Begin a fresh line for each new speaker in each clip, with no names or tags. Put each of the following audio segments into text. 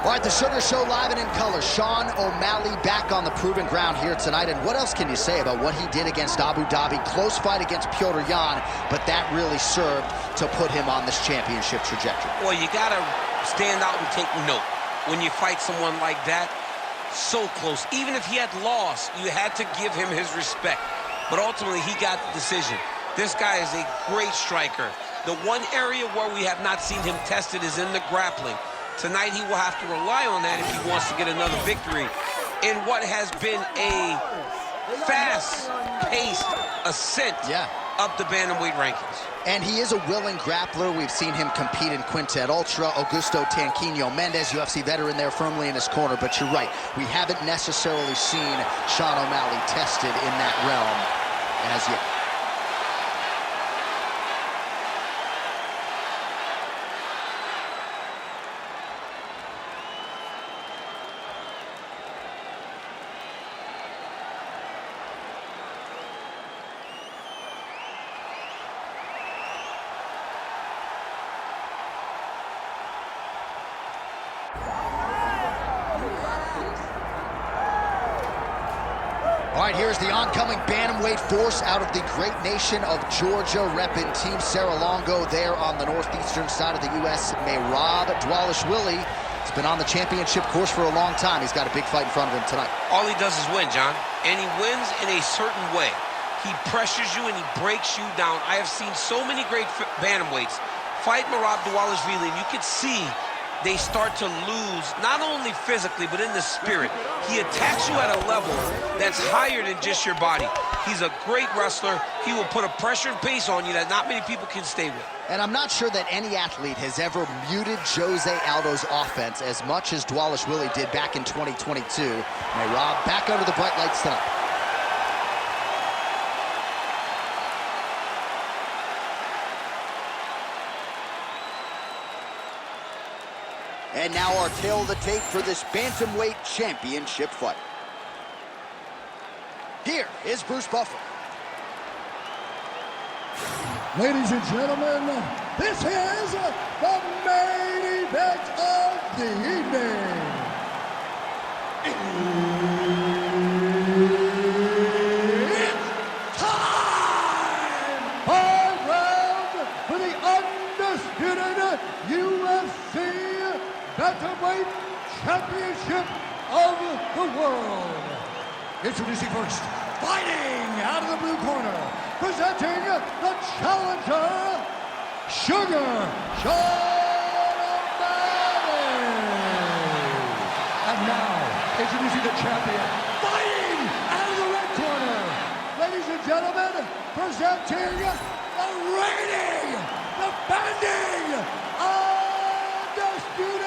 All right, the Sugar Show live and in color. Sean O'Malley back on the proven ground here tonight. And what else can you say about what he did against Abu Dhabi? Close fight against Petr Yan, but that really served to put him on this championship trajectory.
Well, you got to stand out and take note when you fight someone like that. So close. Even if he had lost, you had to give him his respect. But ultimately, he got the decision. This guy is a great striker. The one area where we have not seen him tested is in the grappling. Tonight, he will have to rely on that if he wants to get another victory in what has been a fast-paced ascent up the bantamweight rankings.
And he is a willing grappler. We've seen him compete in Quintet Ultra. Augusto Tanquinho Mendez, UFC veteran there firmly in his corner. But you're right, we haven't necessarily seen Sean O'Malley tested in that realm as yet. All right, here's the oncoming bantamweight force out of the great nation of Georgia, repping Team Serra-Longo there on the northeastern side of the U.S. Merab Dvalishvili. He's been on the championship course for a long time. He's got a big fight in front of him tonight.
All he does is win, John, and he wins in a certain way. He pressures you and he breaks you down. I have seen so many great bantamweights fight Merab Dvalishvili, and you can see they start to lose, not only physically, but in the spirit. He attacks you at a level that's higher than just your body. He's a great wrestler. He will put a pressure and pace on you that not many people can stay with.
And I'm not sure that any athlete has ever muted Jose Aldo's offense as much as Dvalishvili did back in 2022. Merab back under the bright lights tonight. And now our tail of the tape for this bantamweight championship fight. Here is Bruce Buffer.
Ladies and gentlemen, this is the main event of the evening. It's time! 5 rounds for the undisputed UFC Bantamweight Championship of the world. Introducing first, fighting out of the blue corner, presenting the challenger, Sugar Sean O'Malley. And now, introducing the champion, fighting out of the red corner, ladies and gentlemen, presenting the reigning, defending, undisputed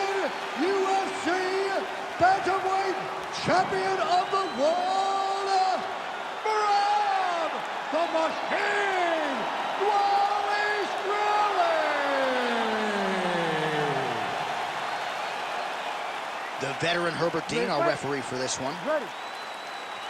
UFC Bantamweight Champion of the World, Merab the Machine Dvalishvili.
The veteran Herbert Dean, our referee for this one.
Ready.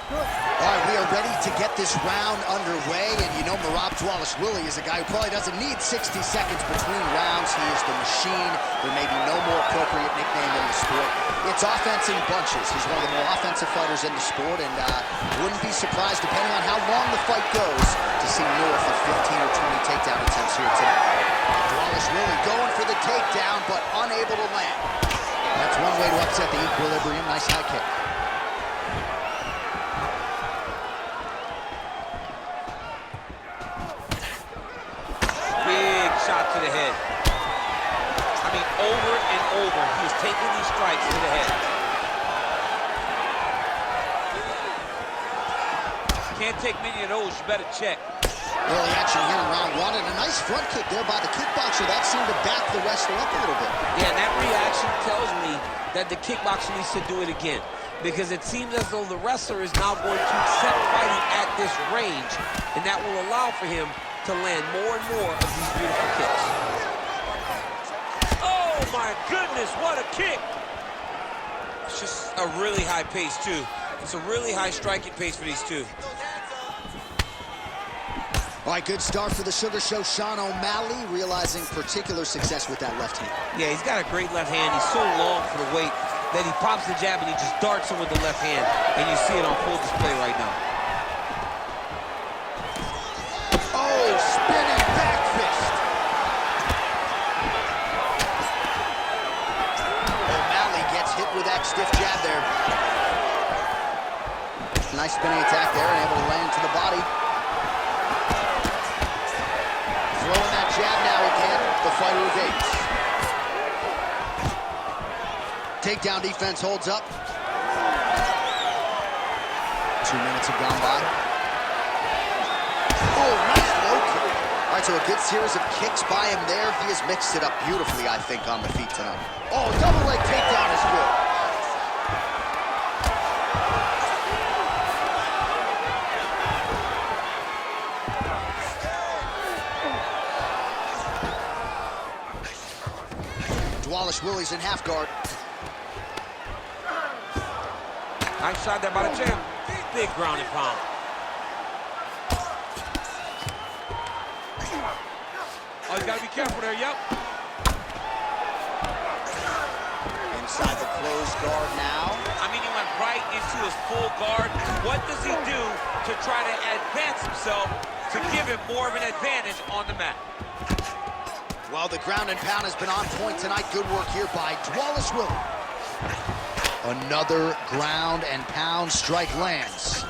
All right, we are ready to get this round underway, and you know Merab Dvalishvili is a guy who probably doesn't need 60 seconds between rounds. He is the machine. There may be no more appropriate nickname in the sport. It's offense in bunches. He's one of the more offensive fighters in the sport, and wouldn't be surprised, depending on how long the fight goes, to see north of 15 or 20 takedown attempts here tonight. Dvalishvili going for the takedown, but unable to land. That's one way to upset the equilibrium. Nice high kick.
Shot to the head. I mean, over and over, he is taking these strikes to the head. Can't take many of those, you better check.
Early action here in round one, and a nice front kick there by the kickboxer. That seemed to back the wrestler up a little bit.
Yeah, and that reaction tells me that the kickboxer needs to do it again, because it seems as though the wrestler is now going to accept fighting at this range, and that will allow for him to land more and more of these beautiful kicks. Oh my goodness, what a kick! It's just a really high pace too. It's a really high striking pace for these two.
All right, good start for the Sugar Show. Sean O'Malley realizing particular success with that left hand.
Yeah, he's got a great left hand. He's so long for the weight. that he pops the jab and he just darts him with the left hand, and you see it on full display right now.
Oh, spinning back fist. O'Malley gets hit with that stiff jab there. Nice spinning attack there, and able to land to the body. Throwing that jab now again, the fighter evades. Takedown defense holds up. 2 minutes have gone by. Oh, nice low kick. All right, so a good series of kicks by him there. He has mixed it up beautifully, I think, on the feet tonight. Oh, double leg takedown is good. Dvalishvili's in half guard.
Nice shot there by the champ. Big ground and pound. Oh, you gotta be careful there, yep.
Inside the closed guard now.
I mean, he went right into his full guard. What does he do to try to advance himself to give him more of an advantage on the mat?
Well, the ground and pound has been on point tonight. Good work here by Dvalishvili. Another ground and pound strike lands.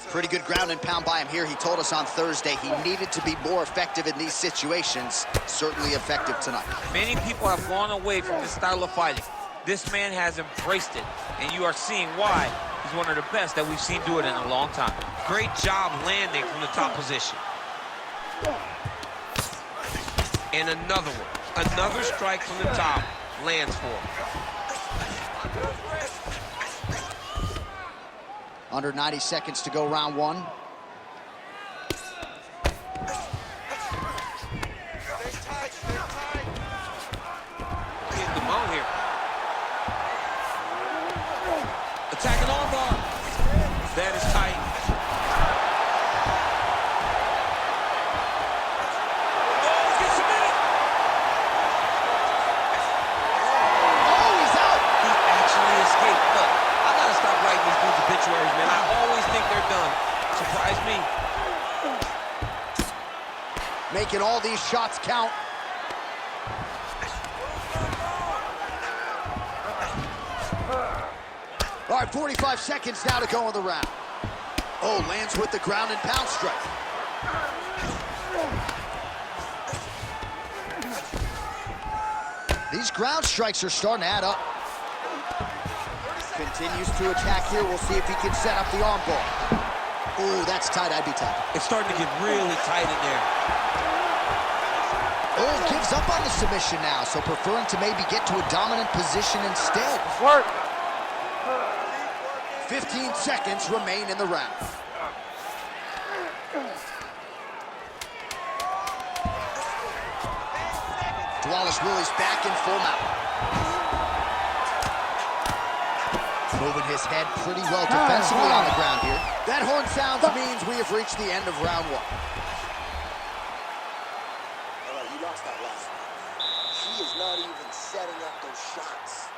Pretty good ground and pound by him here. He told us on Thursday he needed to be more effective in these situations. Certainly effective tonight.
Many people have gone away from this style of fighting. This man has embraced it, and you are seeing why he's one of the best that we've seen do it in a long time. Great job landing from the top position. And another one. Another strike from the top lands for him.
Under 90 seconds to go, round one.
Getting the mount here. Attacking armbar. That is tight. Man, I always think they're done. Surprise me.
Making all these shots count. All right, 45 seconds now to go in the round. Oh, lands with the ground and pound strike. These ground strikes are starting to add up. Continues to attack here. We'll see if he can set up the arm bar. Ooh, that's tight. I'd be tight.
It's starting to get really tight in there.
Oh, gives up on the submission now, so preferring to maybe get to a dominant position instead.
Work.
15 seconds remain in the round. Dvalishvili's back in full mount. Moving his head pretty well defensively on the ground here. That horn sounds means we have reached the end of round one.
All right, you lost that last one. He is not even setting up those shots.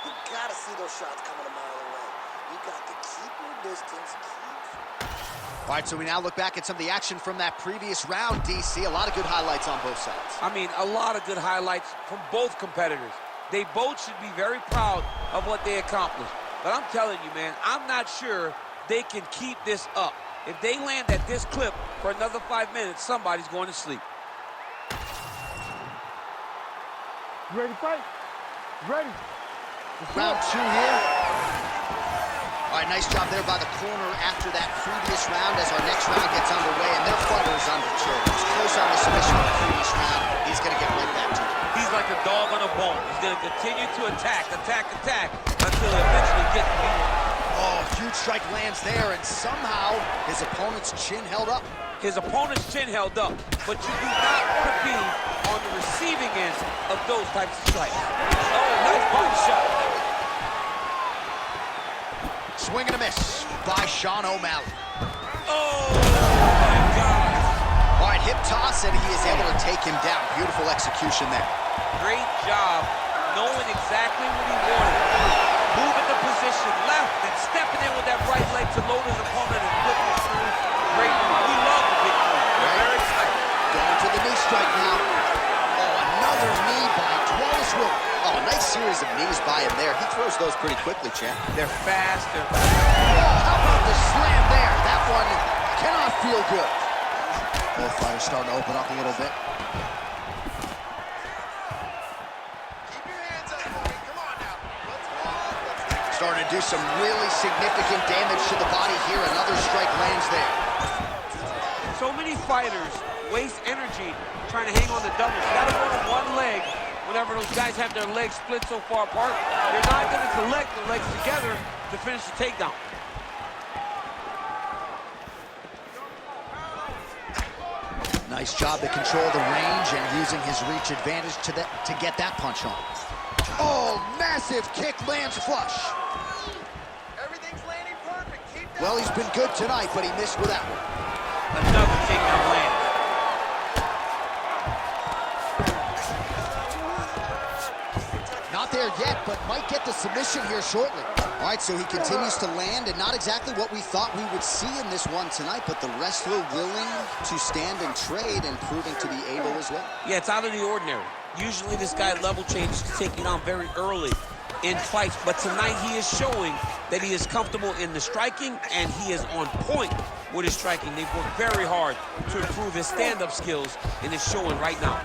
You gotta see those shots coming a mile away. You got to keep your distance,
All right, so we now look back at some of the action from that previous round, DC. A lot of good highlights on both sides.
I mean, a lot of good highlights from both competitors. They both should be very proud of what they accomplished. But I'm telling you, man, I'm not sure they can keep this up. If they land at this clip for another 5 minutes, somebody's going to sleep.
You ready to fight? Ready.
Round two here. All right, nice job there by the corner after that previous round as our next round gets underway, and their fighter is under charge. He's close on the submission in the previous round. He's going to get right back to it.
He's like a dog on a bone. He's going to continue to attack, until he eventually gets beat.
Oh, huge strike lands there, and somehow his opponent's chin held up.
His opponent's chin held up, but you do not want to be on the receiving end of those types of strikes. Oh, nice body shot.
Swing and a miss by Sean O'Malley.
Oh, my God.
All right, hip toss, and he is able to take him down. Beautiful execution there.
Great job knowing exactly what he wanted. Moving the position left and stepping in with that right leg to load his opponent and flip him through. Great move. We love the big move. We're very excited.
Going to the knee strike now. Oh, another knee by Dvalishvili. Oh, nice series of knees by him there. He throws those pretty quickly, champ.
They're fast.
Oh, how about the slam there? That one cannot feel good. Both fighters starting to open up a little bit. Starting to do some really significant damage to the body here. Another strike lands there.
So many fighters waste energy trying to hang on the doubles. You gotta go to one leg whenever those guys have their legs split so far apart. They're not gonna collect the legs together to finish the takedown.
Nice job to control the range and using his reach advantage to get that punch on. Oh, massive kick lands flush.
Everything's landing perfect. Keep that.
Well, he's been good tonight, but he missed with that one.
Another takedown land.
Not there yet, but might get the submission here shortly. All right, so he continues to land, and not exactly what we thought we would see in this one tonight, but the wrestler willing to stand and trade and proving to be able as well.
Yeah, it's out of the ordinary. Usually this guy level changes to take you down very early in fights, but tonight he is showing that he is comfortable in the striking, and he is on point with his striking. They've worked very hard to improve his stand-up skills, and it's showing right now.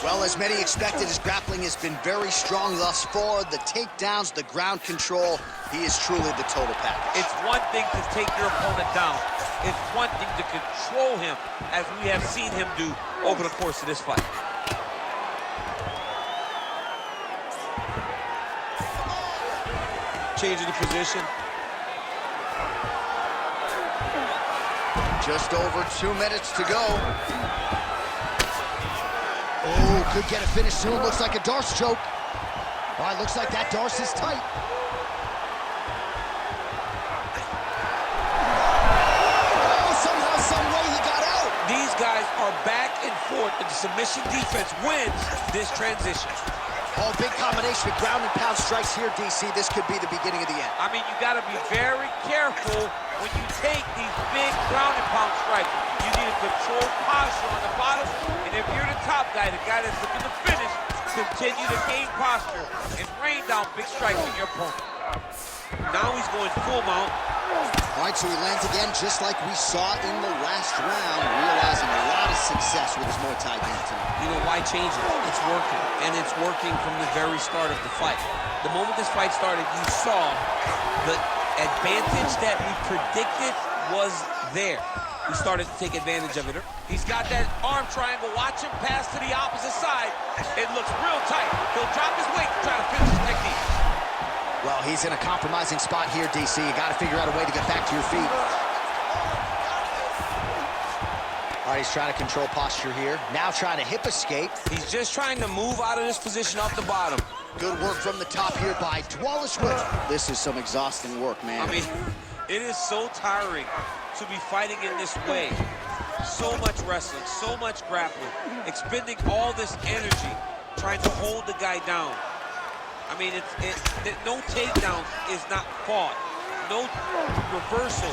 Well, as many expected, his grappling has been very strong thus far. The takedowns, the ground control, he is truly the total package.
It's one thing to take your opponent down. It's one thing to control him, as we have seen him do over the course of this fight. Changing the position.
Just over 2 minutes to go. Oh, could get a finish soon. Looks like a Darce choke. All right, looks like that Darce is tight. Oh, somehow, some way he got out.
These guys are back and forth, and the submission defense wins this transition.
Oh, big combination of ground and pound strikes here, DC. This could be the beginning of the end.
I mean, you got to be very careful when you take these big ground and pound strikes. You need a controlled posture on the bottom, and if you're the top guy, the guy that's looking to finish, continue to gain posture and rain down big strikes on your opponent. Now he's going full mount.
All right, so he lands again just like we saw in the last round, realizing a lot of success with his Muay Thai game tonight.
You know, why change it? It's working, and it's working from the very start of the fight. The moment this fight started, you saw the advantage that we predicted was there. We started to take advantage of it. He's got that arm triangle. Watch him pass to the opposite side. It looks real tight. He'll drop his weight to try to finish his technique.
Well, he's in a compromising spot here, DC. You got to figure out a way to get back to your feet. All right, he's trying to control posture here. Now trying to hip escape.
He's just trying to move out of this position off the bottom.
Good work from the top here by Dvalishvili. This is some exhausting work, man.
I mean, it is so tiring to be fighting in this way. So much wrestling, so much grappling, expending all this energy trying to hold the guy down. I mean, no takedown is not fought. No reversal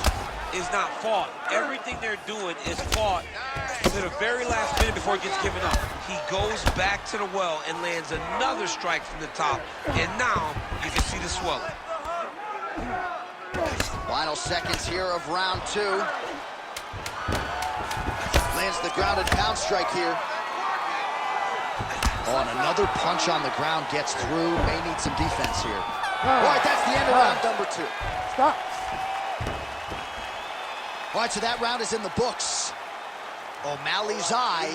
is not fought. Everything they're doing is fought to the very last minute before it gets given up. He goes back to the well and lands another strike from the top. And now you can see the swelling.
Final seconds here of round 2. Lands the grounded pound strike here. Oh, and another punch on the ground gets through. May need some defense here. All right, that's the end of round number 2.
Stop.
All right, so that round is in the books. O'Malley's eye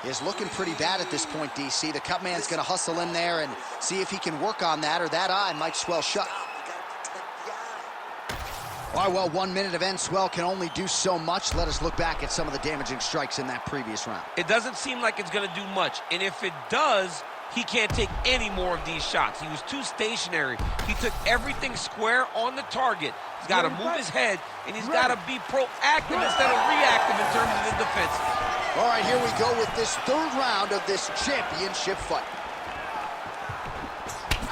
is looking pretty bad at this point, DC. The cut man's going to hustle in there and see if he can work on that, or that eye might swell shut. All right, well, 1 minute of end swell can only do so much. Let us look back at some of the damaging strikes in that previous round.
It doesn't seem like it's going to do much, and if it does, he can't take any more of these shots. He was too stationary. He took everything square on the target. He's got to move his head, and he's got to be proactive instead of reactive in terms of his defense.
All right, here we go with this 3rd round of this championship fight.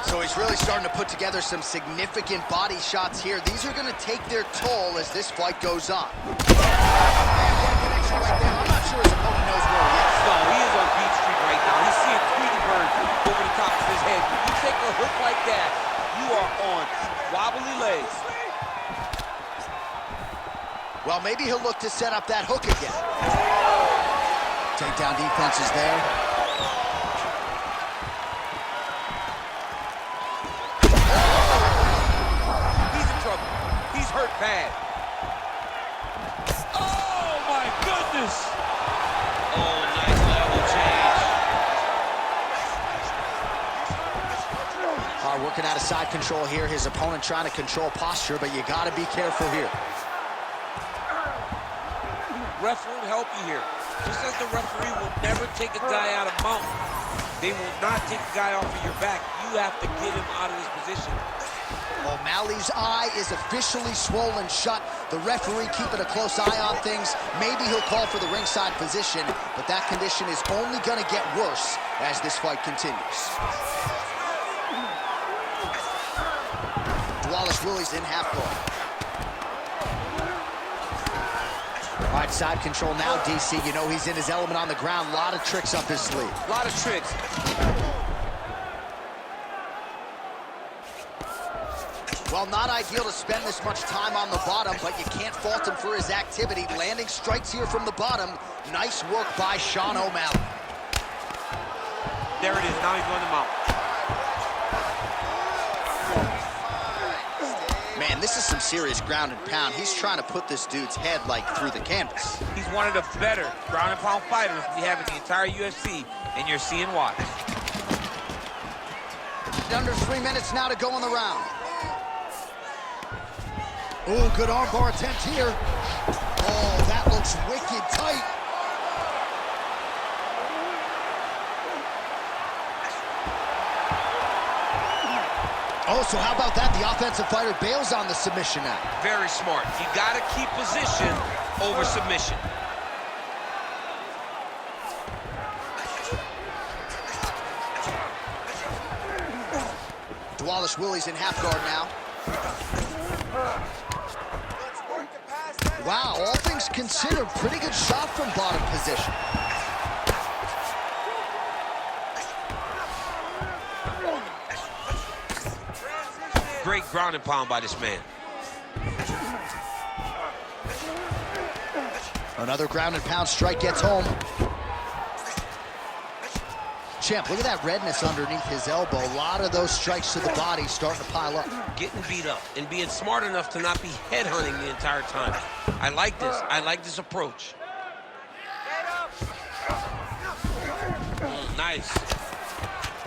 So he's really starting to put together some significant body shots here. These are going to take their toll as this fight goes on. Man, what a connection right there. I'm not sure his opponent knows where he is.
No, he is on beat street right now. He's seeing Tweety Bird over the top of his head. When you take a hook like that, you are on wobbly legs.
Well, maybe he'll look to set up that hook again. Takedown defense is there.
He's in trouble. He's hurt bad. Oh, my goodness. Oh, nice level change.
All right, working out of side control here. His opponent trying to control posture, but you got to be careful here.
Ref won't help you here. Just as the referee will never take a guy out of mount, they will not take a guy off of your back. You have to get him out of this position.
O'Malley's eye is officially swollen shut. The referee keeping a close eye on things. Maybe he'll call for the ringside position, but that condition is only going to get worse as this fight continues. Dvalishvili's in half guard. All right, side control now, DC. You know he's in his element on the ground. A lot of tricks up his sleeve.
A lot of tricks.
Well, not ideal to spend this much time on the bottom, but you can't fault him for his activity. Landing strikes here from the bottom. Nice work by Sean O'Malley.
There it is. Now he's going to mount.
Man, this is some serious ground and pound. He's trying to put this dude's head, like, through the canvas.
He's one of the better ground and pound fighters we have in the entire UFC, and you're seeing why.
Under 3 minutes now to go in the round. Oh, good armbar attempt here. Oh, that looks wicked tight. Oh, so how about that? The offensive fighter bails on the submission now.
Very smart. You got to keep position over submission.
Dvalishvili's in half guard now. Wow, all things considered, pretty good shot from bottom position.
Great ground and pound by this man.
Another ground and pound strike gets home. Champ, look at that redness underneath his elbow. A lot of those strikes to the body starting to pile up.
Getting beat up and being smart enough to not be headhunting the entire time. I like this. I like this approach. Nice.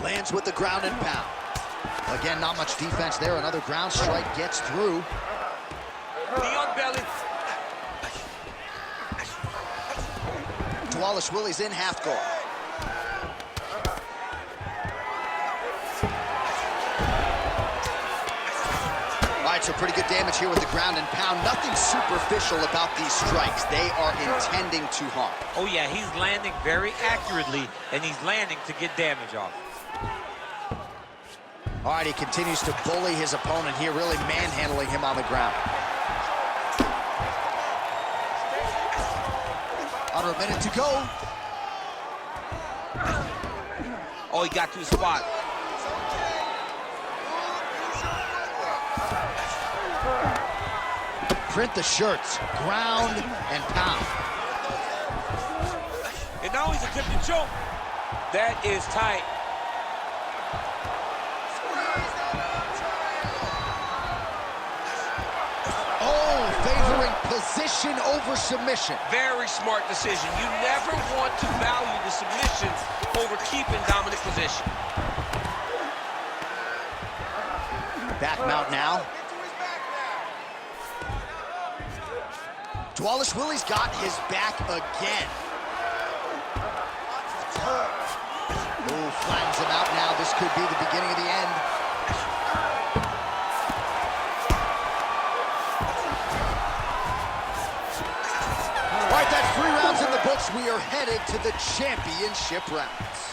Lands with the ground and pound. Again, not much defense there. Another ground strike gets through.
Leon belly.
Dvalishvili's in half guard. All right, so pretty good damage here with the ground and pound. Nothing superficial about these strikes. They are intending to harm.
Oh, yeah, he's landing very accurately, and he's landing to get damage off.
All right, he continues to bully his opponent here, really manhandling him on the ground. Under a minute to go.
Oh, he got to his spot.
Print the shirts, ground and pound.
And now he's attempting to choke. That is tight.
Oh, favoring position over submission.
Very smart decision. You never want to value the submission over keeping dominant position.
Back mount now. Dvalishvili's got his back again. Oh, flattens him out now. This could be the beginning of the end. All right, that's 3 rounds in the books. We are headed to the championship rounds.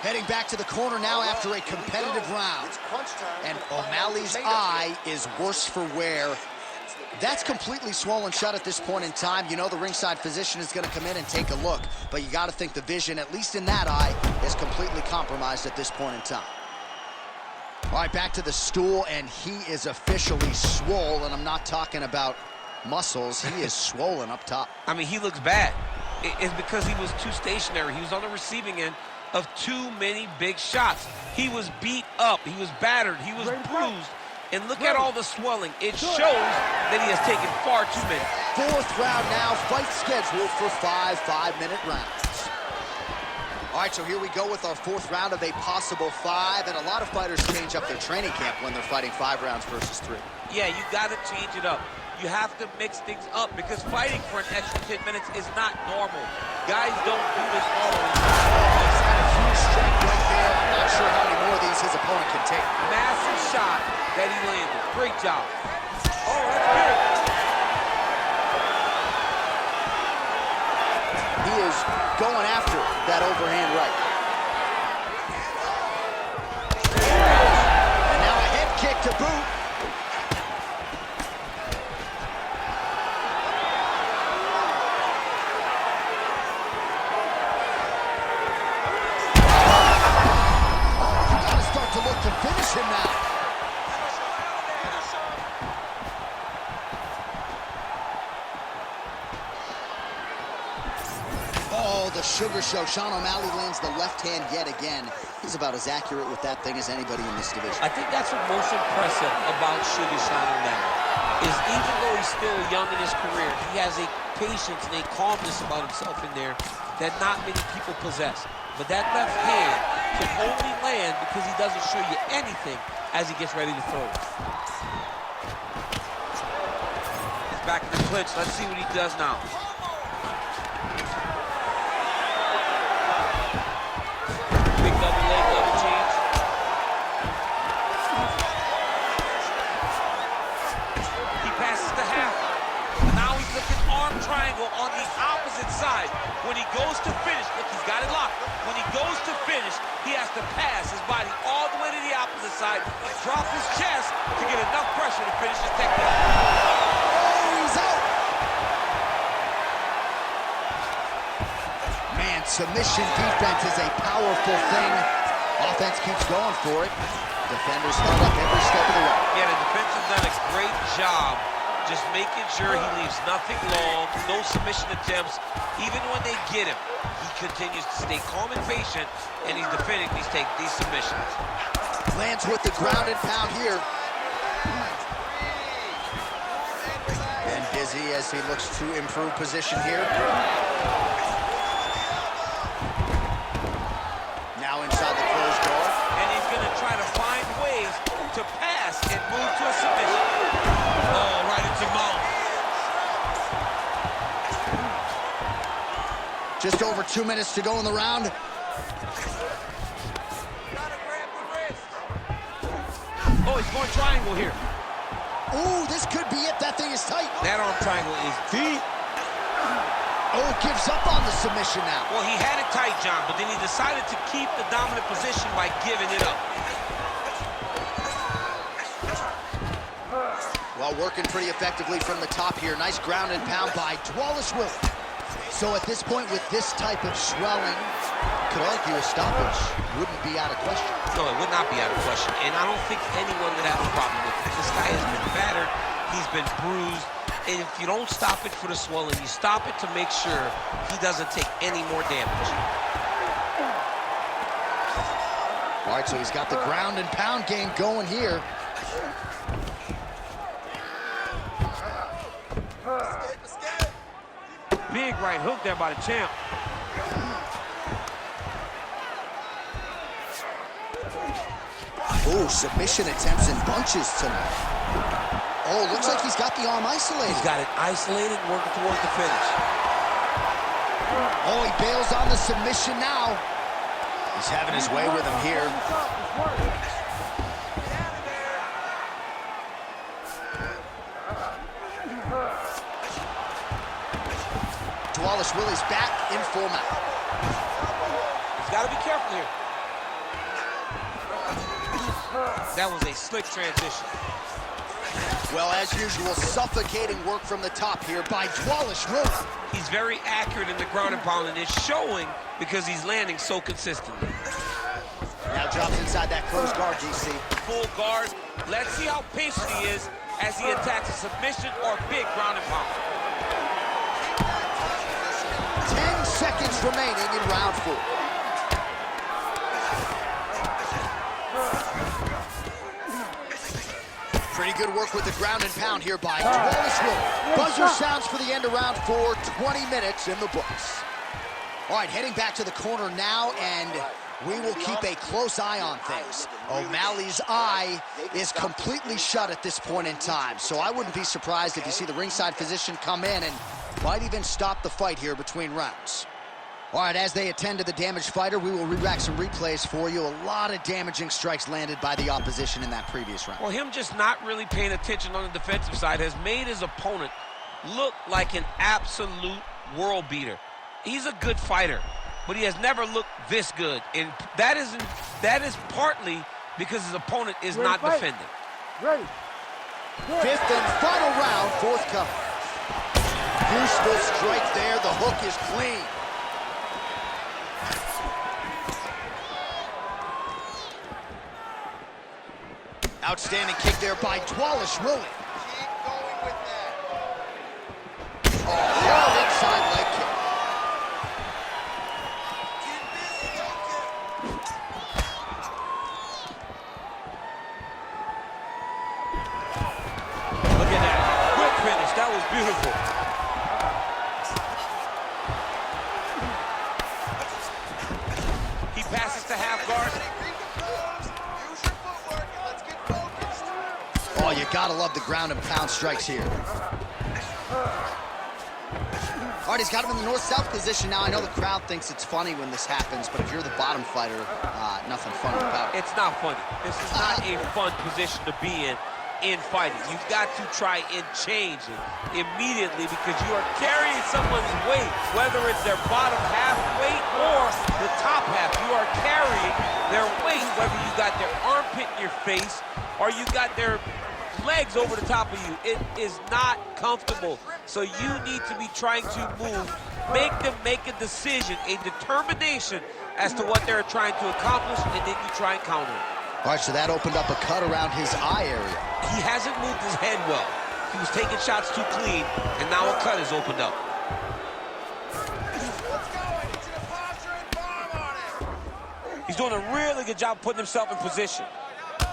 Heading back to the corner now after a competitive round.
It's crunch time.
And O'Malley's eye is worse for wear. That's completely swollen shut at this point in time. You know the ringside physician is going to come in and take a look, but you got to think the vision, at least in that eye, is completely compromised at this point in time. All right, back to the stool, and he is officially swole, and I'm not talking about muscles. He is swollen up top.
I mean, he looks bad. It's because he was too stationary. He was on the receiving end of too many big shots. He was beat up. He was battered. He was bruised. And look at all the swelling. It shows that he has taken far too many.
Fourth round now, fight scheduled for 5 5-minute rounds. All right, so here we go with our fourth round of a possible 5, and a lot of fighters change up their training camp when they're fighting 5 rounds versus 3.
Yeah, you got to change it up. You have to mix things up because fighting for an extra 10 minutes is not normal. Guys don't do this all the time.
He's got a huge strength right there. I'm not sure how many more of these his opponent can take.
Massive shot that he landed. Great job. Oh, that's big.
He is going after that overhand right. And now a head kick to boot. You got to start to look to finish him now. Oh, the sugar show. Sean O'Malley lands the left hand yet again. He's about as accurate with that thing as anybody in this division.
I think that's what's most impressive about Sugar Sean O'Malley, is even though he's still young in his career, he has a patience and a calmness about himself in there that not many people possess. But that left hand can only land because he doesn't show you anything as he gets ready to throw it. He's back in the clinch. Let's see what he does now. Big double leg, double change. He passes the half. Now he's looking arm triangle on the opposite side. When he goes to finish, look, he's got it locked. When he goes to finish, he has to pass his body all the way to the opposite side, drop his chest to get enough pressure to finish his technique.
Oh, he's out. Man, submission defense is a powerful thing. Offense keeps going for it. Defenders held up every step of the way.
Yeah, the defense has done a great job just making sure he leaves nothing long, no submission attempts. Even when they get him, he continues to stay calm and patient, and he's defending these submissions.
Lands with the ground and pound here. And dizzy as he looks to improve position here. Now inside the closed door.
And he's going to try to find ways to pass and move to a submission. Oh, right into mouth.
Just over 2 minutes to go in the round.
Gotta grab the wrist. Oh, he's going triangle here.
Ooh, this could be it. That thing is tight.
That arm triangle is deep.
Oh, it gives up on the submission now.
Well, he had it tight, John, but then he decided to keep the dominant position by giving it up.
Well, working pretty effectively from the top here. Nice ground and pound by Dvalishvili. So at this point, with this type of swelling, could argue a stoppage wouldn't be out of question.
No, it would not be out of question, and I don't think anyone would have a problem with it. This guy has been battered, he's been bruised, and if you don't stop it for the swelling, you stop it to make sure he doesn't take any more damage.
All right, so he's got the ground and pound game going here.
Big right hook there by the champ.
Oh, submission attempts in bunches tonight. Oh, looks like he's got the arm isolated.
He's got it isolated, working towards the finish.
Oh, he bails on the submission now. He's having his way with him here. Dvalishvili's back in full mount.
He's got to be careful here. That was a slick transition.
Well, as usual, suffocating work from the top here by Dvalishvili.
He's very accurate in the ground and pound, and it's showing because he's landing so consistently.
Now drops inside that close guard, DC.
Full guard. Let's see how patient he is as he attacks a submission or big ground and pound.
10 seconds remaining in round 4. Pretty good work with the ground and pound here by Dvalishvili. Buzzer sounds for the end of round 4, 20 minutes in the books. All right, heading back to the corner now, and we will keep a close eye on things. O'Malley's eye is completely shut at this point in time, so I wouldn't be surprised if you see the ringside physician come in and might even stop the fight here between rounds. All right, as they attend to the damaged fighter, we will re-rack some replays for you. A lot of damaging strikes landed by the opposition in that previous round.
Well, him just not really paying attention on the defensive side has made his opponent look like an absolute world beater. He's a good fighter, but he has never looked this good, and that is partly because his opponent is not defending.
Ready.
Fifth and final round, forthcoming. Useful strike there. The hook is clean. Outstanding kick there by Dvalishvili.
Keep going with that.
Oh, hard inside leg kick.
Look at that. Quick finish. That was beautiful. He passes to half guard.
Oh, you gotta love the ground and pound strikes here. All right, he's got him in the north-south position now. I know the crowd thinks it's funny when this happens, but if you're the bottom fighter, nothing funny about it.
It's not funny. This is not a fun position to be in fighting. You've got to try and change it immediately because you are carrying someone's weight, whether it's their bottom half weight or the top half. You are carrying their weight, whether you got their armpit in your face or you got their legs over the top of you. It is not comfortable. So you need to be trying to move, make them make a decision, a determination as to what they're trying to accomplish, and then you try and counter it.
All right, so that opened up a cut around his eye area.
He hasn't moved his head well. He was taking shots too clean, and now a cut has opened up. He's doing a really good job putting himself in position.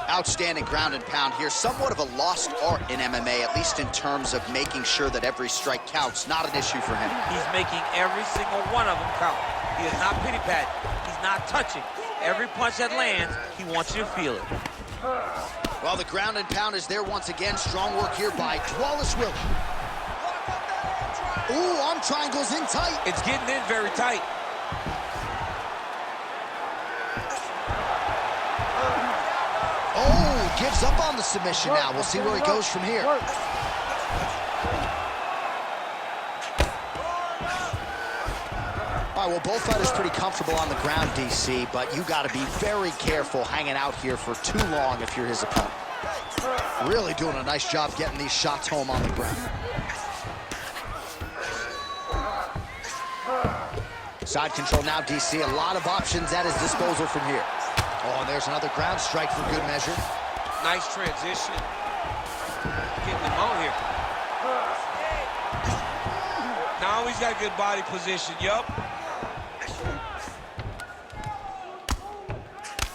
Outstanding ground and pound here. Somewhat of a lost art in MMA, at least in terms of making sure that every strike counts. Not an issue for him.
He's making every single one of them count. He is not pity-patting. He's not touching. Every punch that lands, he wants you to feel it.
Well, the ground and pound is there once again. Strong work here by Dvalishvili. Ooh, arm triangles in tight.
It's getting in very tight.
Oh, gives up on the submission now. We'll see where he goes from here. All right, well, both fighters pretty comfortable on the ground, DC, but you got to be very careful hanging out here for too long if you're his opponent. Really doing a nice job getting these shots home on the ground. Side control now, DC. A lot of options at his disposal from here. Oh, and there's another ground strike for good measure.
Nice transition. Getting him out here. Now he's got good body position, yup.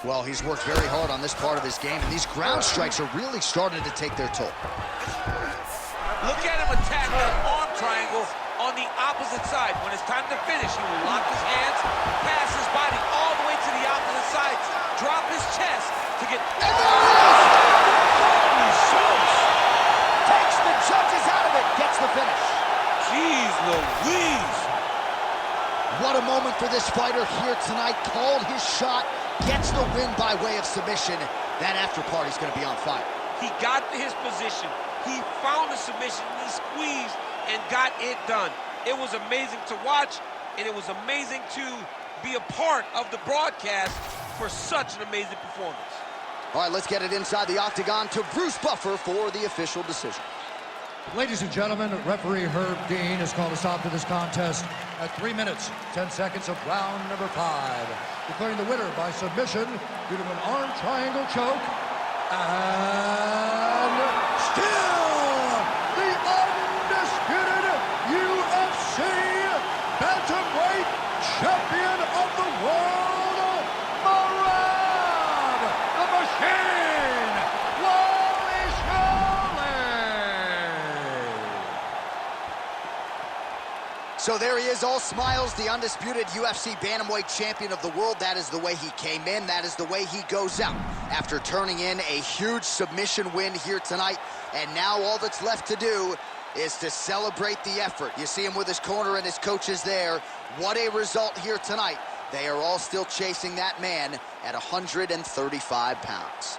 Well, he's worked very hard on this part of his game, and these ground strikes are really starting to take their toll.
Look at him attack that arm triangle on the opposite side. When it's time to finish, he will lock his hands, pass his body all the way to the opposite side, drop his chest to get... Holy smokes!
Takes the judges out of it, gets the finish.
Jeez Louise!
What a moment for this fighter here tonight. Called his shot, gets the win by way of submission. That after party's gonna be on fire.
He got to his position. He found the submission, he squeezed and got it done. It was amazing to watch, and it was amazing to be a part of the broadcast for such an amazing performance.
All right, let's get it inside the octagon to Bruce Buffer for the official decision.
Ladies and gentlemen, referee Herb Dean has called a stop to this contest at 3 minutes, 10 seconds of round number 5, declaring the winner by submission due to an arm triangle choke, and still the undisputed UFC bantamweight champion of the world, Merab the Machine Dvalishvili.
So there he is, all smiles, the undisputed UFC bantamweight champion of the world. That is the way he came in. That is the way he goes out after turning in a huge submission win here tonight. And now all that's left to do is to celebrate the effort. You see him with his corner and his coaches there. What a result here tonight. They are all still chasing that man at 135 pounds.